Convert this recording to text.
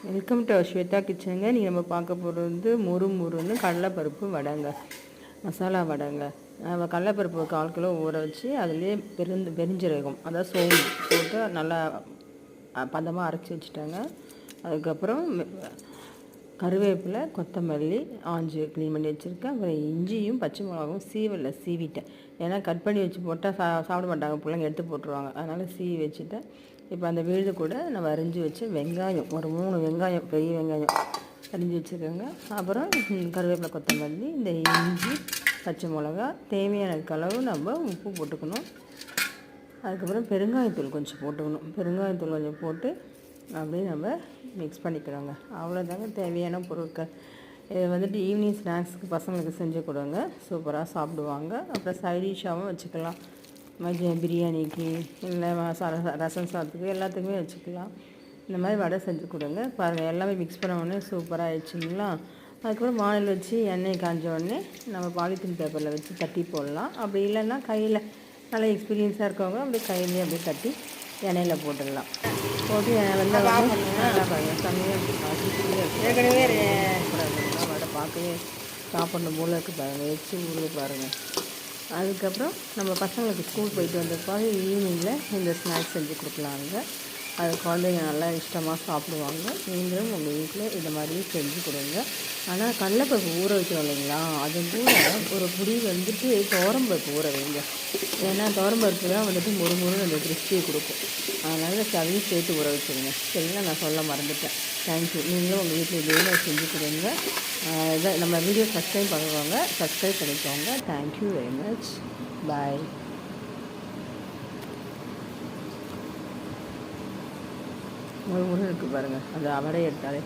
Welcome to Shweta கிச்சனுங்க. நீங்கள் நம்ம பார்க்க போகிறது வந்து முறுமுறுன்னு கடலைப்பருப்பு வடைங்க, மசாலா வடைங்க. கடலைப்பருப்பு 1/4 கிலோ ஊற வச்சு அதுலேயே பெருஞ்சீரகம், அதாவது சோம்பு போட்டு நல்லா பதமாக அரைச்சி வச்சுட்டாங்க. அதுக்கப்புறம் கருவேப்பிலை, கொத்தமல்லி ஆஞ்சு க்ளீன் பண்ணி வச்சுருக்கேன். அப்புறம் இஞ்சியும் பச்சை மிளகாவும் சீவிட்டேன். ஏன்னா கட் பண்ணி வச்சு போட்டால் சாப்பிட மாட்டாங்க, பிள்ளைங்க எடுத்து போட்டுருவாங்க. அதனால் சீவி வச்சுட்டேன். இப்போ அந்த விழுது கூட நம்ம அரிஞ்சு வச்சு வெங்காயம், ஒரு 3 வெங்காயம், பெரிய வெங்காயம் அரிஞ்சு வச்சுருக்கோங்க. அப்புறம் கருவேப்பிலை, கொத்தமல்லி, இந்த இஞ்சி, பச்சை மிளகா, தேவையான அளவு நம்ம உப்பு போட்டுக்கணும். அதுக்கப்புறம் பெருங்காயத்தூள் கொஞ்சம் போட்டுக்கணும். பெருங்காயத்தூள் கொஞ்சம் போட்டு அப்படியே நம்ம மிக்ஸ் பண்ணிக்கிறோங்க. அவ்வளோதாங்க தேவையான பொருட்கள். இதை வந்துட்டு ஈவினிங் ஸ்நாக்ஸுக்கு பசங்களுக்கு செஞ்சு கொடுங்க, சூப்பராக சாப்பிடுவாங்க. அப்புறம் சைடிஷாகவும் வச்சுக்கலாம். பிரியாணிக்கு இல்லை ரசம் சாதத்துக்கு எல்லாத்துக்குமே வச்சுக்கலாம். இந்த மாதிரி வடை செஞ்சு கொடுங்க. பாருங்கள், எல்லாமே மிக்ஸ் பண்ண உடனே சூப்பராக ஆயிடுச்சுங்களா. அதுக்கப்புறம் வானல் வச்சு எண்ணெய் காஞ்ச உடனே நம்ம பாலித்தீன் பேப்பரில் வச்சு தட்டி போடலாம். அப்படி இல்லைன்னா கையில் நல்லா எக்ஸ்பீரியன்ஸாக இருக்கவங்க அப்படியே கையிலேயே அப்படியே தட்டி எண்ணெயில் போட்டுடலாம். போட்டு நல்லா பாருங்கள், செம்மையாக ஏற்கனவே வடை பார்க்கவே சாப்பிட்ணும் போல் இருக்குது பாருங்கள், வச்சு ஊருக்கு பாருங்கள். அதுக்கப்புறம் நம்ம பசங்களுக்கு ஸ்கூல் போயிட்டு வந்தப்பாக ஈவினிங்கில் இந்த ஸ்நாக்ஸ் செஞ்சு கொடுக்கலாங்க. அது குழந்தைங்க நல்லா இஷ்டமாக சாப்பிடுவாங்க. நீங்களும் உங்கள் வீட்டில் இந்த மாதிரி செஞ்சு கொடுங்க. ஆனால் கடலைப்பருப்பு ஊற வைக்கிறோம் இல்லைங்களா, அது கூட ஒரு புடி வந்துட்டு துவரம்பருப்பு ஊற வைங்க. ஏன்னா துவரம்பருப்பு தான் வந்துட்டு முறுமுறுன்னு அந்த கிறிஸ்பியை கொடுக்கும். அதனால் அதையும் சேர்த்து ஊற வச்சுருங்க. சரிங்களா, நான் சொல்ல மறந்துட்டேன். தேங்க்யூ. நீங்களும் உங்கள் வீட்டில் இதே செஞ்சு கொடுங்க. நம்ம வீடியோ ஃபஸ்ட் டைம் பார்க்குறவங்க சப்ஸ்கிரைப் பண்ணிக்கோங்க. Thank you very much. பாய். ஒரு இருக்குது பாருங்கள், அந்த வடை எடுத்தாலே